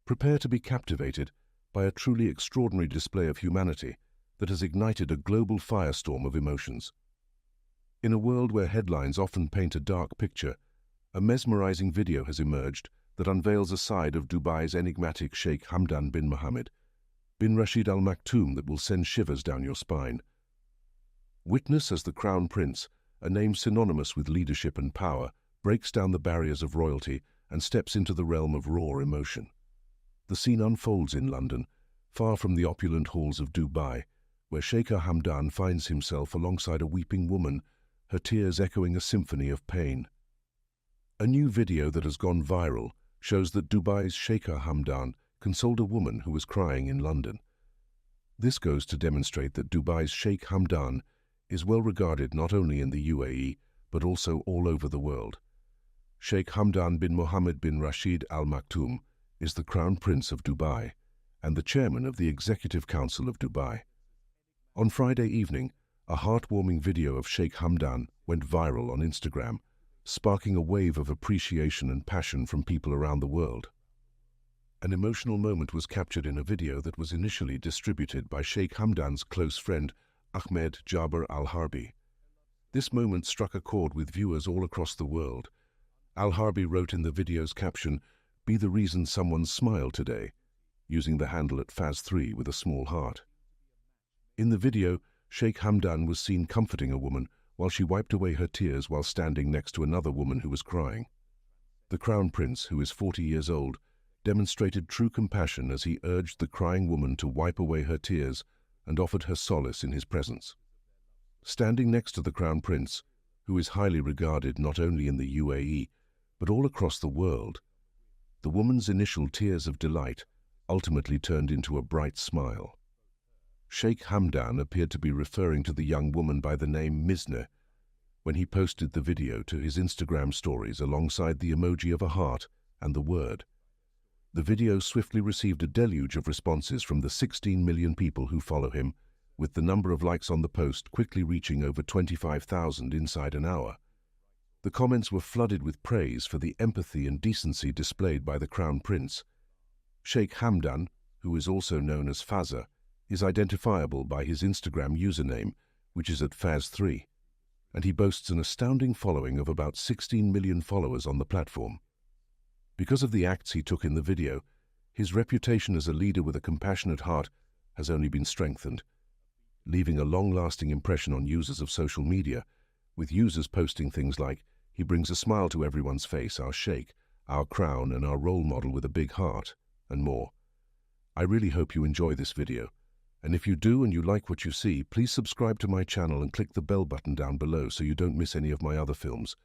Prepare to be captivated by a truly extraordinary display of humanity that has ignited a global firestorm of emotions. In a world where headlines often paint a dark picture, a mesmerizing video has emerged that unveils a side of Dubai's enigmatic Sheikh Hamdan bin Mohammed bin Rashid Al Maktoum that will send shivers down your spine. Witness as the Crown Prince, a name synonymous with leadership and power, breaks down the barriers of royalty and steps into the realm of raw emotion. The scene unfolds in London, far from the opulent halls of Dubai, where Sheikh Hamdan finds himself alongside a weeping woman, her tears echoing a symphony of pain. A new video that has gone viral shows that Dubai's Sheikh Hamdan consoled a woman who was crying in London. This goes to demonstrate that Dubai's Sheikh Hamdan is well regarded not only in the UAE, but also all over the world. Sheikh Hamdan bin Mohammed bin Rashid Al Maktoum is the Crown Prince of Dubai and the chairman of the Executive Council of Dubai. On Friday evening, a heartwarming video of Sheikh Hamdan went viral on Instagram, sparking a wave of appreciation and passion from people around the world. An emotional moment was captured in a video that was initially distributed by Sheikh Hamdan's close friend, Ahmed Jaber Al-Harbi. This moment struck a chord with viewers all across the world. Al-Harbi wrote in the video's caption, "Be the reason someone smiled today," using the handle at Fazza with a small heart. In the video, Sheikh Hamdan was seen comforting a woman while she wiped away her tears while standing next to another woman who was crying. The Crown Prince, who is 40 years old, demonstrated true compassion as he urged the crying woman to wipe away her tears and offered her solace in his presence. Standing next to the Crown Prince, who is highly regarded not only in the UAE, but all across the world, the woman's initial tears of delight ultimately turned into a bright smile. Sheikh Hamdan appeared to be referring to the young woman by the name Misne when he posted the video to his Instagram stories alongside the emoji of a heart and the word. The video swiftly received a deluge of responses from the 16 million people who follow him, with the number of likes on the post quickly reaching over 25,000 inside an hour. The comments were flooded with praise for the empathy and decency displayed by the Crown Prince. Sheikh Hamdan, who is also known as Fazza, is identifiable by his Instagram username, which is at Fazza, and he boasts an astounding following of about 16 million followers on the platform. Because of the acts he took in the video, his reputation as a leader with a compassionate heart has only been strengthened, leaving a long-lasting impression on users of social media, with users posting things like, "He brings a smile to everyone's face, our sheikh, our crown and our role model with a big heart," and more. I really hope you enjoy this video. And if you do and you like what you see, please subscribe to my channel and click the bell button down below so you don't miss any of my other films.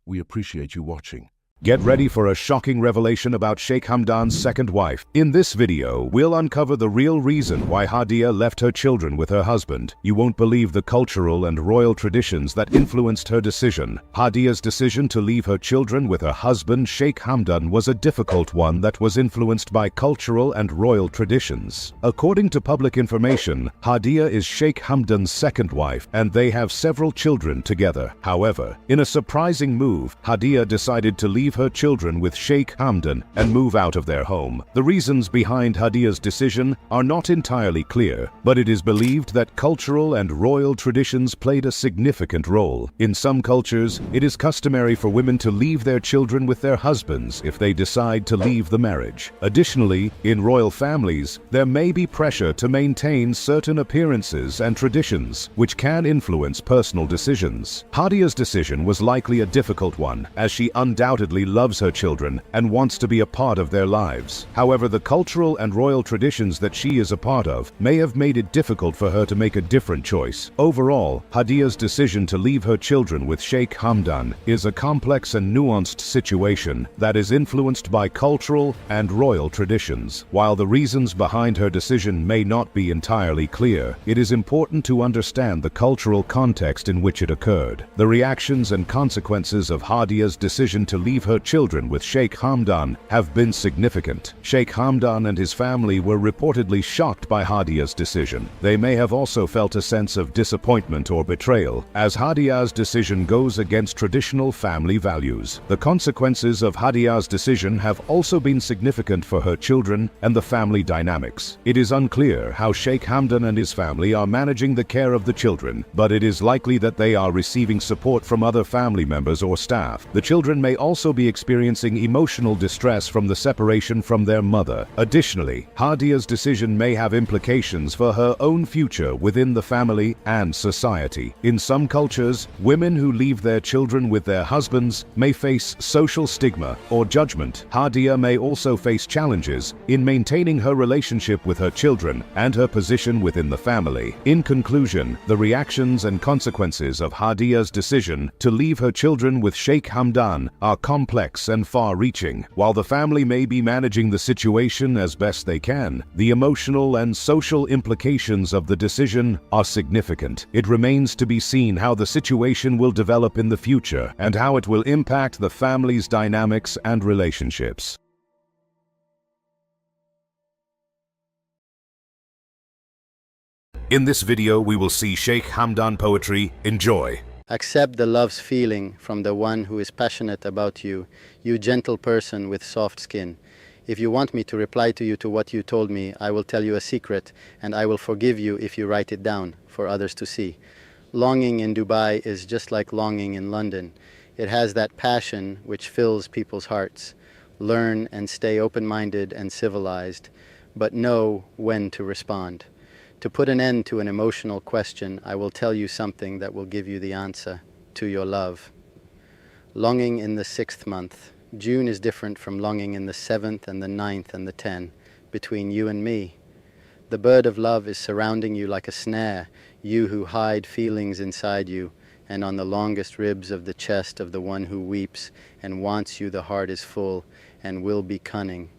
We appreciate you watching. Get ready for a shocking revelation about Sheikh Hamdan's second wife. In this video, we'll uncover the real reason why Hadia left her children with her husband. You won't believe the cultural and royal traditions that influenced her decision. Hadia's decision to leave her children with her husband, Sheikh Hamdan, was a difficult one that was influenced by cultural and royal traditions. According to public information, Hadia is Sheikh Hamdan's second wife, and they have several children together. However, in a surprising move, Hadia decided to leave her children with Sheikh Hamdan and move out of their home. The reasons behind Hadia's decision are not entirely clear, but it is believed that cultural and royal traditions played a significant role. In some cultures, it is customary for women to leave their children with their husbands if they decide to leave the marriage. Additionally, in royal families, there may be pressure to maintain certain appearances and traditions, which can influence personal decisions. Hadia's decision was likely a difficult one, as she undoubtedly loves her children and wants to be a part of their lives. However, the cultural and royal traditions that she is a part of may have made it difficult for her to make a different choice. Overall, Hadia's decision to leave her children with Sheikh Hamdan is a complex and nuanced situation that is influenced by cultural and royal traditions. While the reasons behind her decision may not be entirely clear, it is important to understand the cultural context in which it occurred. The reactions and consequences of Hadia's decision to leave her children with Sheikh Hamdan have been significant. Sheikh Hamdan and his family were reportedly shocked by Hadia's decision. They may have also felt a sense of disappointment or betrayal, as Hadia's decision goes against traditional family values. The consequences of Hadia's decision have also been significant for her children and the family dynamics. It is unclear how Sheikh Hamdan and his family are managing the care of the children, but it is likely that they are receiving support from other family members or staff. The children may also be experiencing emotional distress from the separation from their mother. Additionally, Hadia's decision may have implications for her own future within the family and society. In some cultures, women who leave their children with their husbands may face social stigma or judgment. Hadia may also face challenges in maintaining her relationship with her children and her position within the family. In conclusion, the reactions and consequences of Hadia's decision to leave her children with Sheikh Hamdan are complex and far-reaching. While the family may be managing the situation as best they can, the emotional and social implications of the decision are significant. It remains to be seen how the situation will develop in the future and how it will impact the family's dynamics and relationships. In this video, we will see Sheikh Hamdan poetry. Enjoy. Accept the love's feeling from the one who is passionate about you, you gentle person with soft skin. If you want me to reply to you to what you told me, I will tell you a secret, and I will forgive you if you write it down for others to see. Longing in Dubai is just like longing in London. It has that passion which fills people's hearts. Learn and stay open-minded and civilized, but know when to respond. To put an end to an emotional question, I will tell you something that will give you the answer to your love. Longing in the 6th month. June is different from longing in the 7th and the 9th and the 10th, between you and me. The bird of love is surrounding you like a snare, you who hide feelings inside you, and on the longest ribs of the chest of the one who weeps and wants you the heart is full and will be cunning.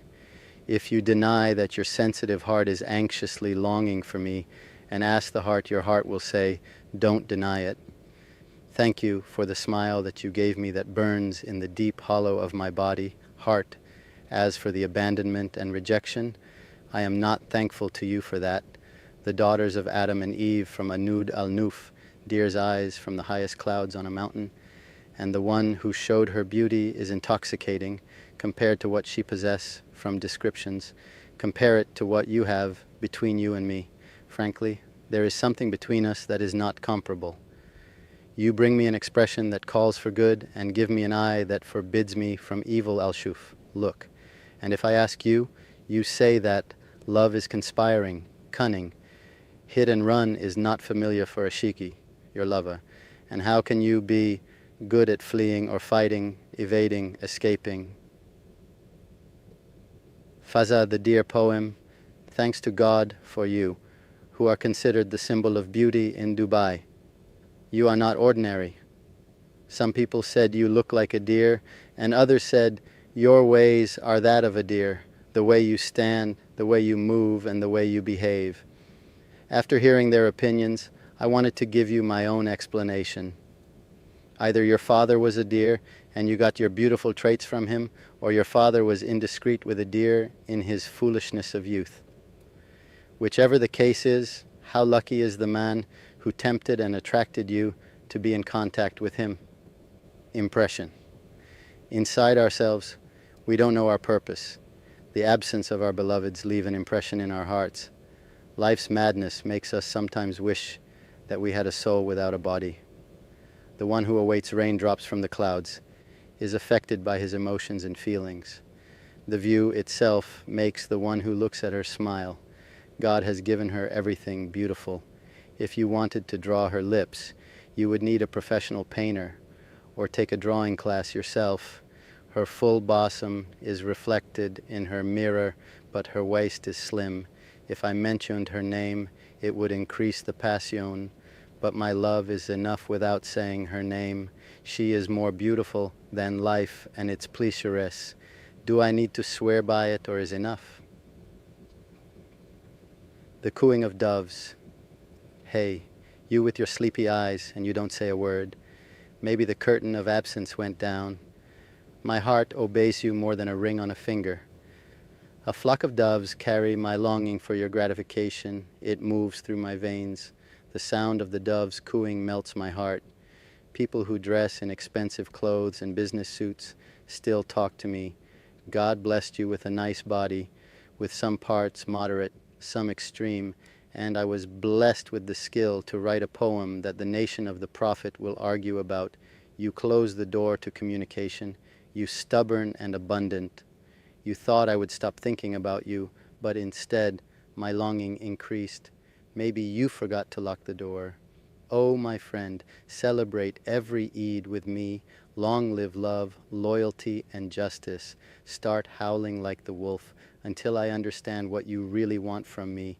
If you deny that your sensitive heart is anxiously longing for me, and ask the heart, your heart will say, don't deny it. Thank you for the smile that you gave me that burns in the deep hollow of my body, heart. As for the abandonment and rejection, I am not thankful to you for that. The daughters of Adam and Eve from Anud al-Nuf, deer's eyes from the highest clouds on a mountain, and the one who showed her beauty is intoxicating compared to what she possesses from descriptions. Compare it to what you have between you and me. Frankly, there is something between us that is not comparable. You bring me an expression that calls for good and give me an eye that forbids me from evil. Al-Shuf, look. And if I ask you, you say that love is conspiring, cunning. Hit and run is not familiar for a shiki, your lover. And how can you be good at fleeing or fighting, evading, escaping? Fazza, the deer poem, thanks to God for you, who are considered the symbol of beauty in Dubai. You are not ordinary. Some people said you look like a deer, and others said your ways are that of a deer, the way you stand, the way you move, and the way you behave. After hearing their opinions, I wanted to give you my own explanation. Either your father was a deer and you got your beautiful traits from him, or your father was indiscreet with a deer in his foolishness of youth. Whichever the case is, how lucky is the man who tempted and attracted you to be in contact with him. Impression. Inside ourselves, we don't know our purpose. The absence of our beloveds leave an impression in our hearts. Life's madness makes us sometimes wish that we had a soul without a body. The one who awaits raindrops from the clouds is affected by his emotions and feelings. The view itself makes the one who looks at her smile. God has given her everything beautiful. If you wanted to draw her lips, you would need a professional painter or take a drawing class yourself. Her full bosom is reflected in her mirror, but her waist is slim. If I mentioned her name, it would increase the passion, but my love is enough without saying her name. She is more beautiful than life and its pleasuress. Do I need to swear by it, or is enough? The cooing of doves. Hey, you with your sleepy eyes and you don't say a word. Maybe the curtain of absence went down. My heart obeys you more than a ring on a finger. A flock of doves carry my longing for your gratification. It moves through my veins. The sound of the doves cooing melts my heart. People who dress in expensive clothes and business suits still talk to me. God blessed you with a nice body, with some parts moderate, some extreme, and I was blessed with the skill to write a poem that the nation of the prophet will argue about. You close the door to communication. You stubborn and abundant. You thought I would stop thinking about you, but instead my longing increased. Maybe you forgot to lock the door. Oh, my friend, celebrate every Eid with me. Long live love, loyalty, and justice. Start howling like the wolf until I understand what you really want from me.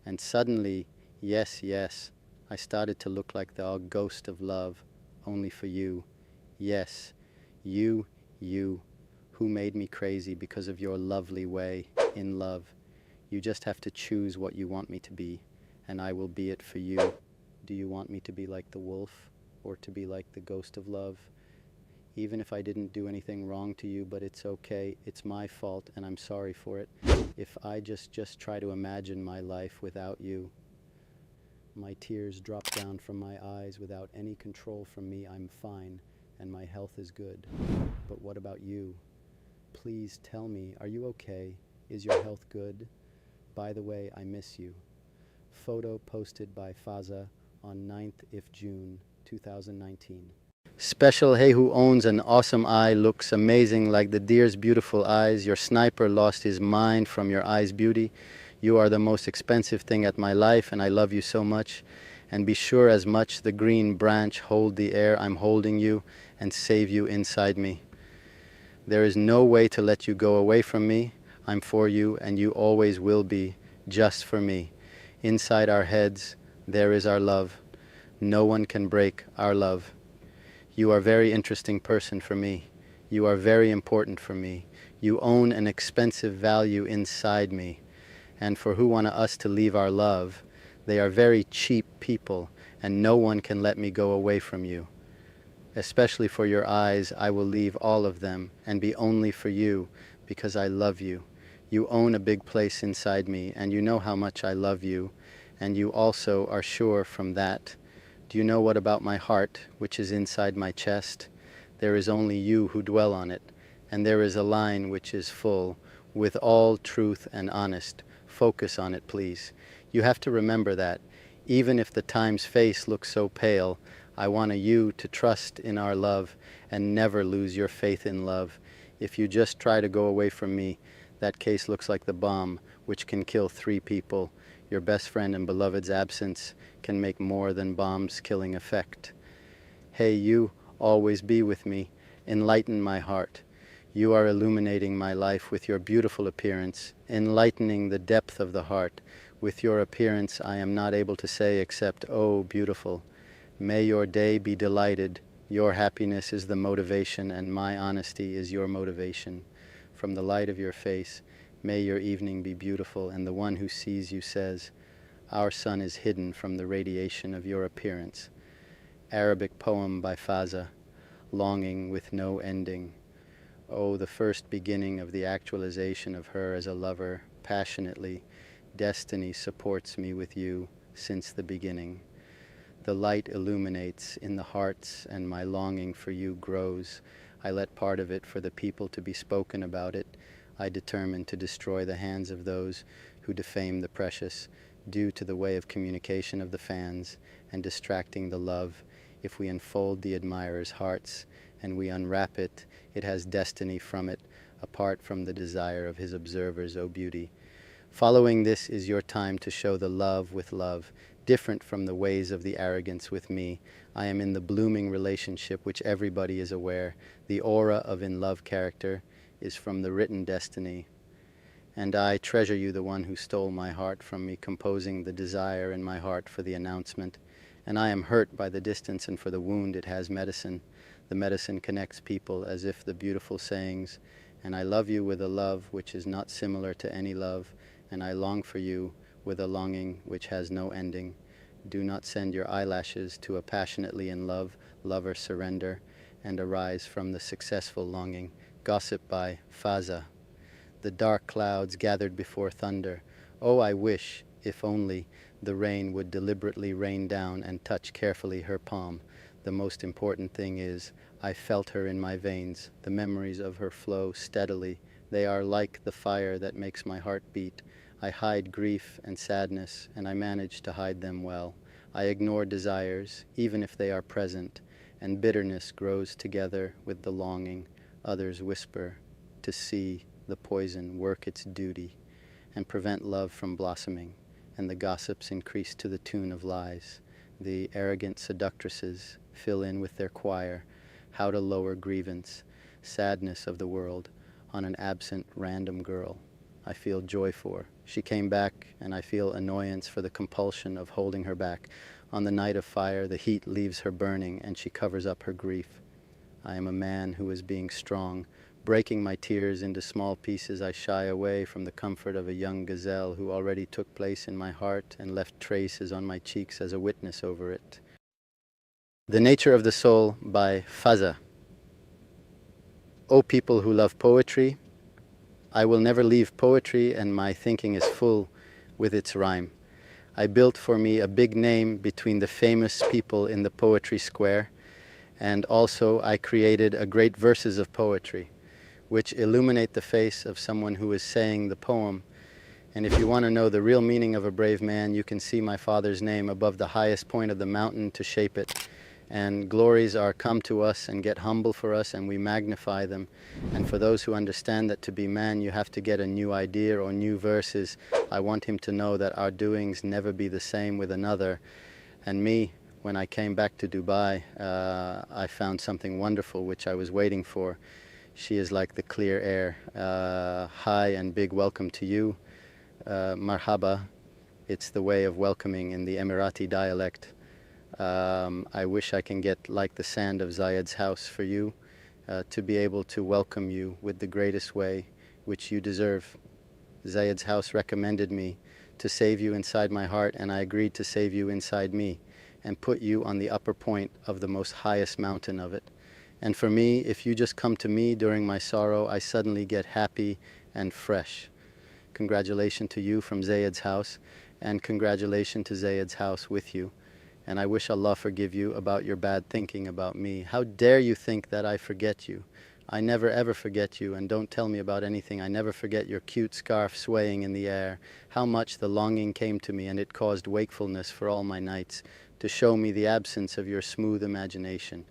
And suddenly, yes, I started to look like the ghost of love, only for you. Yes, you, who made me crazy because of your lovely way in love. You just have to choose what you want me to be, and I will be it for you. Do you want me to be like the wolf, or to be like the ghost of love? Even if I didn't do anything wrong to you, but it's okay, it's my fault, and I'm sorry for it. If I just try to imagine my life without you, my tears drop down from my eyes without any control from me, I'm fine, and my health is good. But what about you? Please tell me, are you okay? Is your health good? By the way, I miss you. Photo posted by Fazza on 9th of June, 2019. Special Hey who owns an awesome eye, looks amazing like the deer's beautiful eyes. Your sniper lost his mind from your eye's beauty. You are the most expensive thing at my life, and I love you so much. And be sure as much the green branch hold the air, I'm holding you and save you inside me. There is no way to let you go away from me. I'm for you, and you always will be, just for me. Inside our heads, there is our love. No one can break our love. You are a very interesting person for me. You are very important for me. You own an expensive value inside me. And for who want us to leave our love, they are very cheap people, and no one can let me go away from you. Especially for your eyes, I will leave all of them and be only for you, because I love you. You own a big place inside me, and you know how much I love you, and you also are sure from that. Do you know what about my heart, which is inside my chest? There is only you who dwell on it, and there is a line which is full, with all truth and honest. Focus on it, please. You have to remember that, even if the time's face looks so pale, I want you to trust in our love and never lose your faith in love. If you just try to go away from me, that case looks like the bomb, which can kill 3 people. Your best friend and beloved's absence can make more than bombs' killing effect. Hey, you, always be with me. Enlighten my heart. You are illuminating my life with your beautiful appearance, enlightening the depth of the heart. With your appearance, I am not able to say except, oh, beautiful. May your day be delighted. Your happiness is the motivation, and my honesty is your motivation. From the light of your face, may your evening be beautiful, and the one who sees you says, our sun is hidden from the radiation of your appearance. Arabic poem by Fazza, longing with no ending. Oh, the first beginning of the actualization of her as a lover, passionately. Destiny supports me with you since the beginning. The light illuminates in the hearts, and my longing for you grows. I let part of it for the people to be spoken about it. I determine to destroy the hands of those who defame the precious, due to the way of communication of the fans, and distracting the love. If we unfold the admirer's hearts, and we unwrap it, it has destiny from it, apart from the desire of his observers, O beauty. Following this is your time to show the love with love, different from the ways of the arrogance with me. I am in the blooming relationship which everybody is aware. The aura of in love character is from the written destiny. And I treasure you, the one who stole my heart from me, composing the desire in my heart for the announcement. And I am hurt by the distance, and for the wound it has medicine. The medicine connects people as if the beautiful sayings, and I love you with a love which is not similar to any love, and I long for you with a longing which has no ending. Do not send your eyelashes to a passionately in love lover surrender, and arise from the successful longing. Gossip by Fazza. The dark clouds gathered before thunder. Oh, I wish, if only, the rain would deliberately rain down and touch carefully her palm. The most important thing is, I felt her in my veins, the memories of her flow steadily. They are like the fire that makes my heart beat. I hide grief and sadness, and I manage to hide them well. I ignore desires, even if they are present, and bitterness grows together with the longing. Others whisper, to see the poison work its duty, and prevent love from blossoming, and the gossips increase to the tune of lies. The arrogant seductresses fill in with their choir how to lower grievance, sadness of the world, on an absent random girl I feel joy for. She came back, and I feel annoyance for the compulsion of holding her back. On the night of fire, the heat leaves her burning, and she covers up her grief. I am a man who is being strong. Breaking my tears into small pieces, I shy away from the comfort of a young gazelle who already took place in my heart and left traces on my cheeks as a witness over it. The Nature of the Soul by Fazza. O people who love poetry, I will never leave poetry, and my thinking is full with its rhyme. I built for me a big name between the famous people in the poetry square, and also I created a great verses of poetry, which illuminate the face of someone who is saying the poem. And if you want to know the real meaning of a brave man, you can see my father's name above the highest point of the mountain to shape it. And glories are come to us and get humble for us, and we magnify them. And for those who understand that to be man you have to get a new idea or new verses, I want him to know that our doings never be the same with another. And me, when I came back to Dubai, I found something wonderful which I was waiting for. She is like the clear air. Hi and big welcome to you. Marhaba. It's the way of welcoming in the Emirati dialect. I wish I can get like the sand of Zayed's house for you, to be able to welcome you with the greatest way which you deserve. Zayed's house recommended me to save you inside my heart, and I agreed to save you inside me and put you on the upper point of the most highest mountain of it. And for me, if you just come to me during my sorrow, I suddenly get happy and fresh. Congratulations to you from Zayed's house, and congratulations to Zayed's house with you. And I wish Allah forgive you about your bad thinking about me. How dare you think that I forget you? I never ever forget you, and don't tell me about anything. I never forget your cute scarf swaying in the air. How much the longing came to me, and it caused wakefulness for all my nights, to show me the absence of your smooth imagination.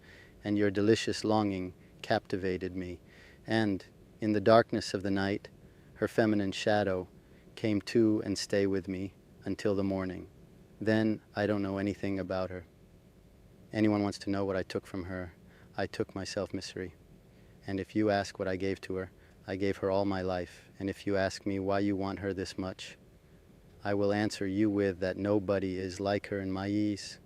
And your delicious longing captivated me. And in the darkness of the night, her feminine shadow came to and stay with me until the morning. Then I don't know anything about her. Anyone wants to know what I took from her, I took myself misery. And if you ask what I gave to her, I gave her all my life. And if you ask me why you want her this much, I will answer you with that nobody is like her in my ease.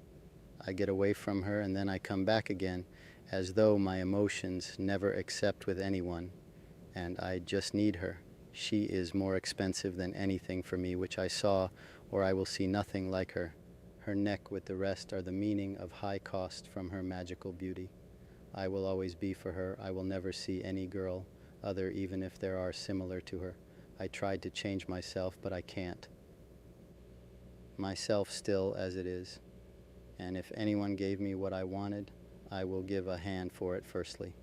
I get away from her and then I come back again, as though my emotions never accept with anyone, and I just need her. She is more expensive than anything for me which I saw, or I will see nothing like her. Her neck with the rest are the meaning of high cost from her magical beauty. I will always be for her. I will never see any girl other, even if there are similar to her. I tried to change myself, but I can't. Myself still as it is. And if anyone gave me what I wanted, I will give a hand for it firstly.